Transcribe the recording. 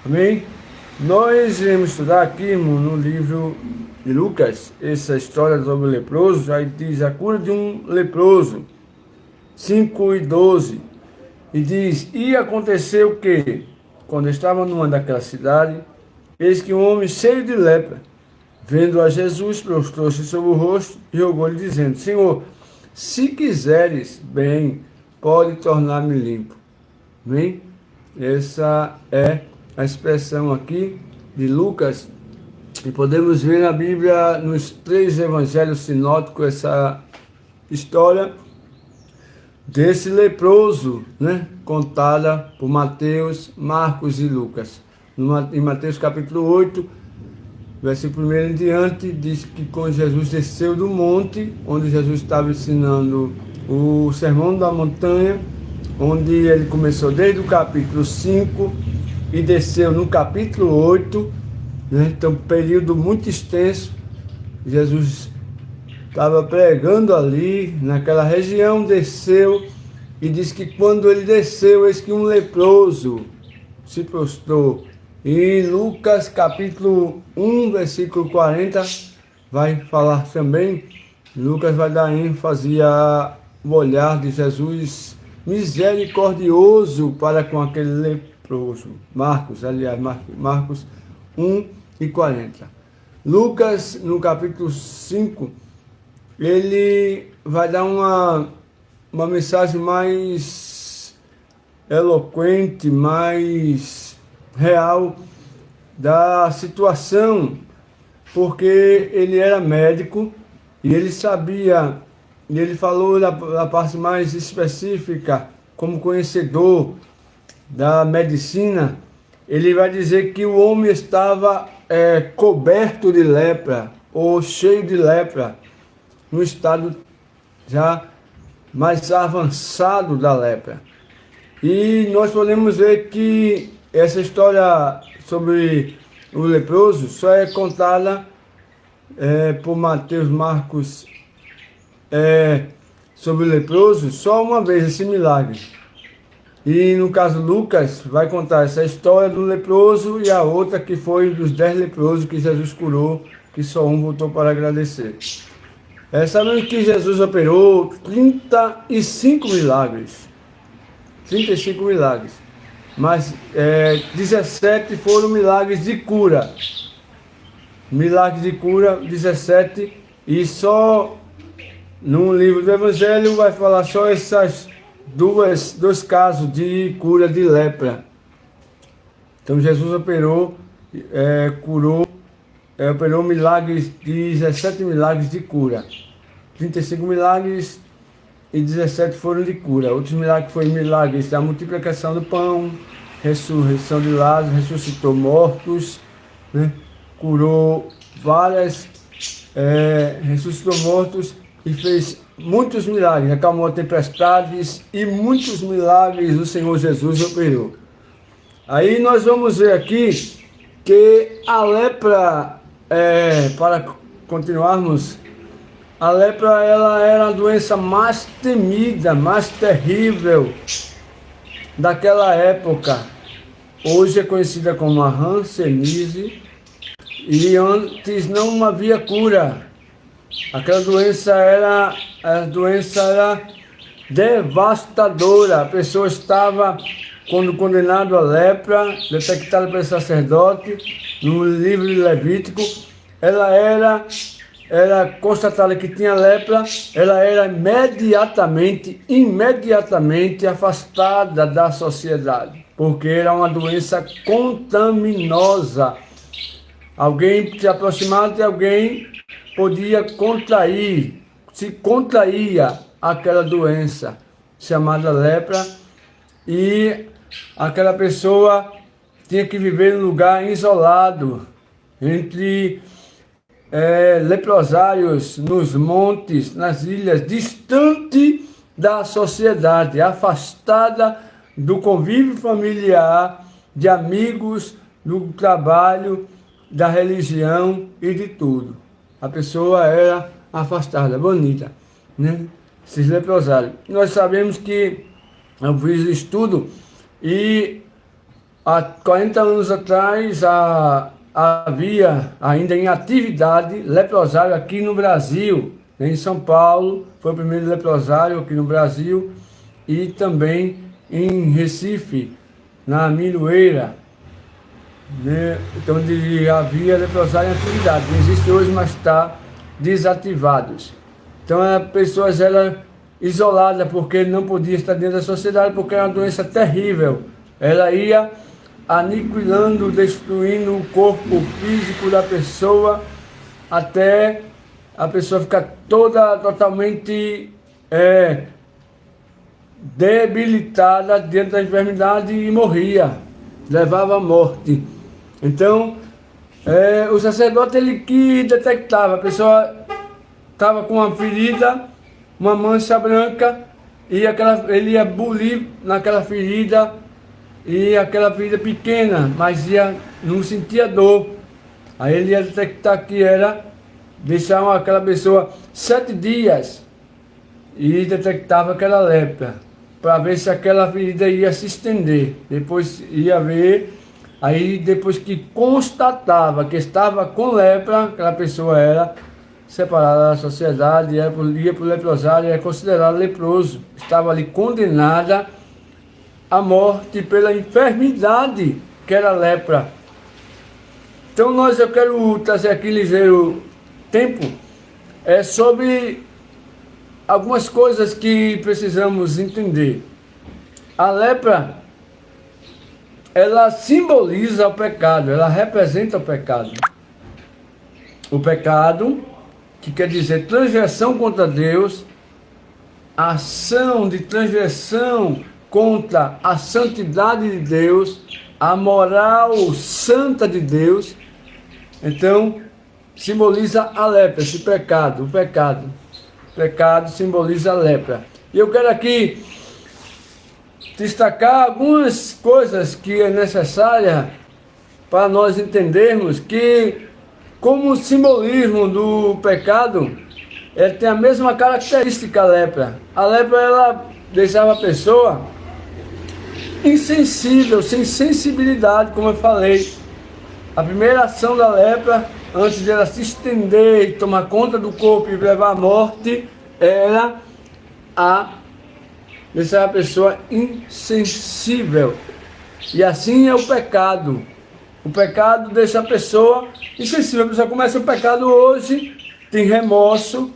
Amém? Nós iremos estudar aqui, irmão, no livro de Lucas, essa história sobre o leproso. Aí diz a cura de um leproso, 5:12, e diz: e aconteceu que, quando estava numa daquela cidade, eis que um homem cheio de lepra, vendo a Jesus, prostrou-se sobre o rosto e rogou-lhe, dizendo: Senhor, se quiseres bem, pode tornar-me limpo. Amém? Essa é a expressão aqui de Lucas, e podemos ver na Bíblia, nos 3 evangelhos sinóticos, essa história desse leproso, né? Contada por Mateus, Marcos e Lucas. Em Mateus capítulo 8, versículo 1 em diante, diz que quando Jesus desceu do monte, onde Jesus estava ensinando o Sermão da Montanha, onde ele começou desde o capítulo 5 e desceu no capítulo 8, né? Então, um período muito extenso. Jesus estava pregando ali, naquela região, desceu, e diz que quando ele desceu, eis que um leproso se prostrou. E Lucas capítulo 1, versículo 40, vai falar também, Lucas vai dar ênfase ao olhar de Jesus misericordioso para com aquele leproso. Marcos 1:40. Lucas, no capítulo 5, ele vai dar uma mensagem mais eloquente, mais real da situação, porque ele era médico e ele sabia, e ele falou da parte mais específica, como conhecedor da medicina. Ele vai dizer que o homem estava coberto de lepra, ou cheio de lepra, no estado já mais avançado da lepra. E nós podemos ver que essa história sobre o leproso só é contada por Mateus, Marcos, sobre o leproso só uma vez, esse milagre. E no caso Lucas vai contar essa história do leproso e a outra que foi dos 10 leprosos que Jesus curou, que só um voltou para agradecer. Sabemos que Jesus operou 35 milagres. 35 milagres. Mas 17 foram milagres de cura. Milagres de cura, 17. E só no livro do Evangelho vai falar só essas dois casos de cura de lepra. Então Jesus operou milagres, 17 milagres de cura. 35 milagres e 17 foram de cura. Outros milagres foram milagres da multiplicação do pão, ressurreição de Lázaro, ressuscitou mortos, né? Curou várias, ressuscitou mortos e fez muitos milagres, acalmou tempestades e muitos milagres o Senhor Jesus operou. Aí nós vamos ver aqui que a lepra, para continuarmos, a lepra ela era a doença mais temida, mais terrível daquela época. Hoje é conhecida como a hanseníase, e antes não havia cura. Aquela doença era devastadora. A pessoa estava, quando condenado à lepra, detectada pelo sacerdote, no livro de Levítico, ela era constatada que tinha lepra, ela era imediatamente afastada da sociedade, porque era uma doença contaminosa. Alguém se aproximava de alguém podia contrair, se contraía aquela doença chamada lepra, e aquela pessoa tinha que viver em um lugar isolado, entre leprosários, nos montes, nas ilhas, distante da sociedade, afastada do convívio familiar, de amigos, do trabalho, da religião e de tudo. A pessoa era afastada, bonita, né? Esses leprosários. Nós sabemos que eu fiz estudo e há 40 anos atrás havia ainda em atividade leprosário aqui no Brasil, em São Paulo, foi o primeiro leprosário aqui no Brasil, e também em Recife, na Miroeira, né? Então havia leprosário em atividade, não existe hoje, mas está desativados. Então as pessoas eram isoladas porque não podia estar dentro da sociedade, porque era uma doença terrível. Ela ia aniquilando, destruindo o corpo físico da pessoa, até a pessoa ficar totalmente debilitada dentro da enfermidade e morria, levava à morte. Então, o sacerdote ele que detectava, a pessoa estava com uma ferida, uma mancha branca, e ele ia bulir naquela ferida, e aquela ferida pequena, mas não sentia dor. Aí ele ia detectar que era, deixar aquela pessoa 7 dias e detectava aquela lepra, para ver se aquela ferida ia se estender. Depois ia ver, aí depois que constatava que estava com lepra, aquela pessoa era separada da sociedade, ia para o leprosário, era considerado leproso, estava ali condenada à morte pela enfermidade que era lepra. Então eu quero trazer aqui ligeiro tempo sobre algumas coisas que precisamos entender. A lepra, ela simboliza o pecado, ela representa o pecado. O pecado, que quer dizer transgressão contra Deus, ação de transgressão contra a santidade de Deus, a moral santa de Deus. Então, simboliza a lepra, esse pecado, o pecado. O pecado simboliza a lepra. E eu quero aqui destacar algumas coisas que é necessária para nós entendermos que, como simbolismo do pecado, ele tem a mesma característica, a lepra. A lepra, ela deixava a pessoa insensível, sem sensibilidade, como eu falei. A primeira ação da lepra, antes de ela se estender e tomar conta do corpo e levar à morte, era deixar a pessoa insensível. E assim é o pecado. O pecado deixa a pessoa insensível. A pessoa começa o pecado hoje, tem remorso,